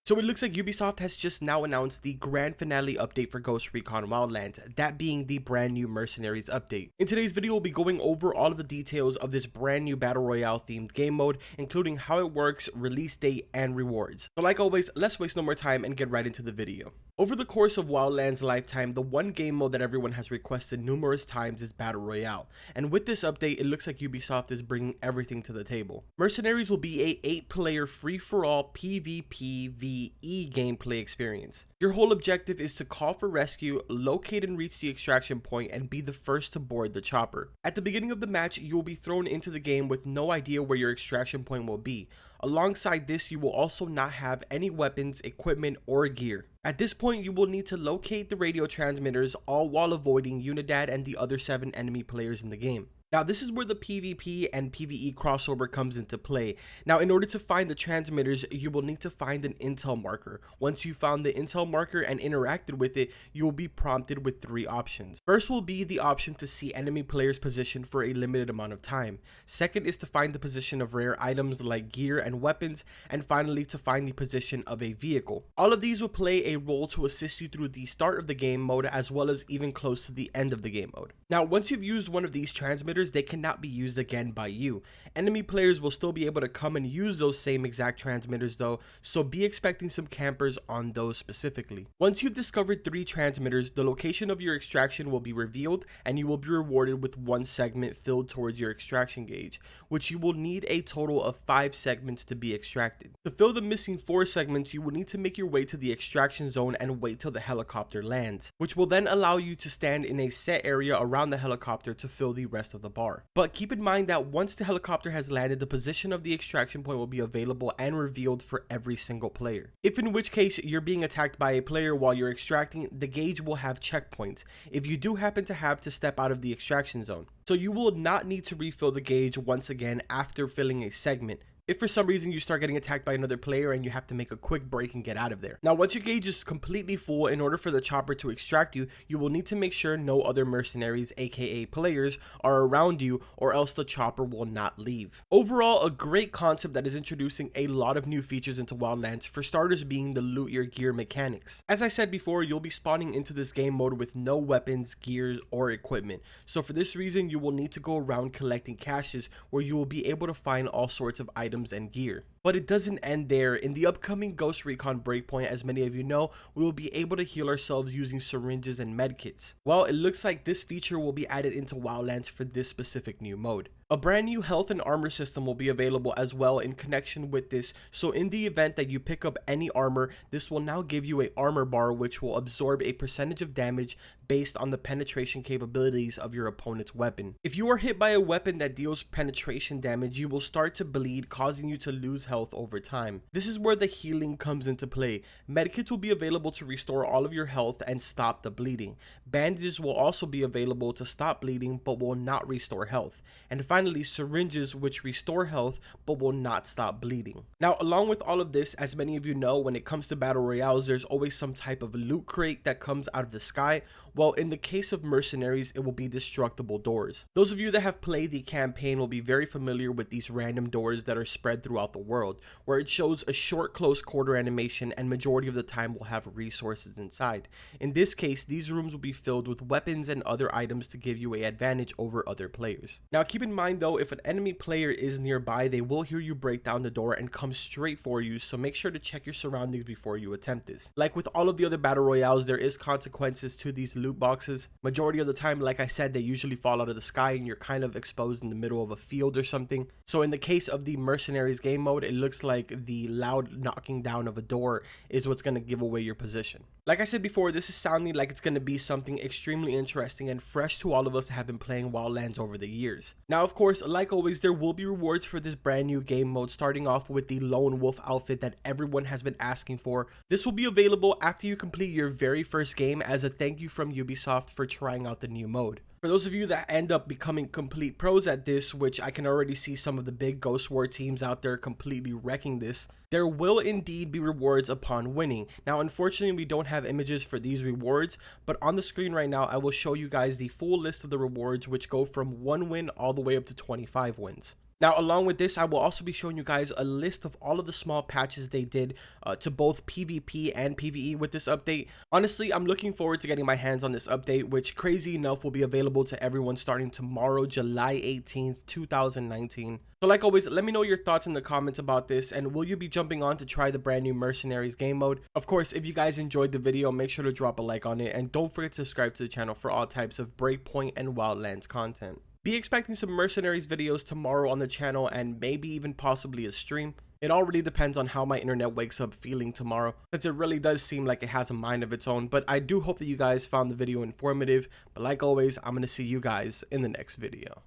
So it looks like Ubisoft has just now announced the grand finale update for Ghost Recon Wildlands, that being the brand new Mercenaries update. In today's video, we'll be going over all of the details of this brand new Battle Royale themed game mode, including how it works, release date, and rewards. So like always, let's waste no more time and get right into the video. Over the course of Wildlands' lifetime, the one game mode that everyone has requested numerous times is Battle Royale, and with this update, it looks like Ubisoft is bringing everything to the table. Mercenaries will be a 8-player free-for-all PvPvE gameplay experience. Your whole objective is to call for rescue, locate and reach the extraction point, and be the first to board the chopper. At the beginning of the match, you will be thrown into the game with no idea where your extraction point will be. Alongside this, you will also not have any weapons, equipment, or gear. At this point, you will need to locate the radio transmitters, all while avoiding Unidad and the other 7 enemy players in the game. Now, this is where the PvP and PvE crossover comes into play. Now, in order to find the transmitters, you will need to find an intel marker. Once you found the intel marker and interacted with it, you will be prompted with 3 options. First will be the option to see enemy players' position for a limited amount of time. Second is to find the position of rare items like gear and weapons. And finally, to find the position of a vehicle. All of these will play a role to assist you through the start of the game mode as well as even close to the end of the game mode. Now, once you've used one of these transmitters, they cannot be used again by you. Enemy players will still be able to come and use those same exact transmitters though, so be expecting some campers on those specifically. Once you've discovered 3 transmitters, the location of your extraction will be revealed and you will be rewarded with 1 segment filled towards your extraction gauge, which you will need a total of 5 segments to be extracted. To fill the missing 4 segments, you will need to make your way to the extraction zone and wait till the helicopter lands, which will then allow you to stand in a set area around the helicopter to fill the rest of the bar. But keep in mind that once the helicopter has landed, the position of the extraction point will be available and revealed for every single player. If in which case you're being attacked by a player while you're extracting, the gauge will have checkpoints if you do happen to have to step out of the extraction zone. So you will not need to refill the gauge once again after filling a segment, if for some reason you start getting attacked by another player and you have to make a quick break and get out of there. Now, once your gauge is completely full, in order for the chopper to extract you, you will need to make sure no other mercenaries, aka players, are around you, or else the chopper will not leave. Overall, a great concept that is introducing a lot of new features into Wildlands, for starters being the loot your gear mechanics. As I said before, you'll be spawning into this game mode with no weapons, gears, or equipment. So for this reason, you will need to go around collecting caches where you will be able to find all sorts of items and gear. But it doesn't end there. In the upcoming Ghost Recon Breakpoint, as many of you know, we will be able to heal ourselves using syringes and medkits. Well, it looks like this feature will be added into Wildlands for this specific new mode. A brand new health and armor system will be available as well in connection with this, so in the event that you pick up any armor, this will now give you an armor bar which will absorb a percentage of damage based on the penetration capabilities of your opponent's weapon. If you are hit by a weapon that deals penetration damage, you will start to bleed, causing you to lose health over time. This is where the healing comes into play. Medkits will be available to restore all of your health and stop the bleeding. Bandages will also be available to stop bleeding but will not restore health. And finally, syringes which restore health but will not stop bleeding. Now, along with all of this, as many of you know, when it comes to Battle Royales, there's always some type of loot crate that comes out of the sky. Well, in the case of Mercenaries, it will be destructible doors. Those of you that have played the campaign will be very familiar with these random doors that are spread throughout the world, where it shows a short close quarter animation and majority of the time will have resources inside. In this case, these rooms will be filled with weapons and other items to give you an advantage over other players. Now, keep in mind though, if an enemy player is nearby, they will hear you break down the door and come straight for you, so make sure to check your surroundings before you attempt this. Like with all of the other Battle Royales, there is consequences to these loot boxes. Majority of the time, like I said, they usually fall out of the sky and you're kind of exposed in the middle of a field or something. So in the case of the Mercenaries game mode, it looks like the loud knocking down of a door is what's going to give away your position. Like I said before, this is sounding like it's going to be something extremely interesting and fresh to all of us that have been playing Wildlands over the years. Now, of course, like always, there will be rewards for this brand new game mode, starting off with the Lone Wolf outfit that everyone has been asking for. This will be available after you complete your very first game as a thank you from Ubisoft for trying out the new mode. For those of you that end up becoming complete pros at this, which I can already see some of the big Ghost War teams out there completely wrecking this, there will indeed be rewards upon winning. Now, unfortunately, we don't have images for these rewards, but on the screen right now, I will show you guys the full list of the rewards, which go from 1 win all the way up to 25 wins. Now, along with this, I will also be showing you guys a list of all of the small patches they did to both PvP and PvE with this update. Honestly, I'm looking forward to getting my hands on this update, which crazy enough will be available to everyone starting tomorrow, July 18th, 2019. So like always, let me know your thoughts in the comments about this, and will you be jumping on to try the brand new Mercenaries game mode? Of course, if you guys enjoyed the video, make sure to drop a like on it, and don't forget to subscribe to the channel for all types of Breakpoint and Wildlands content. Be expecting some Mercenaries videos tomorrow on the channel, and maybe even possibly a stream. It all really depends on how my internet wakes up feeling tomorrow, since it really does seem like it has a mind of its own. But I do hope that you guys found the video informative. But like always, I'm going to see you guys in the next video.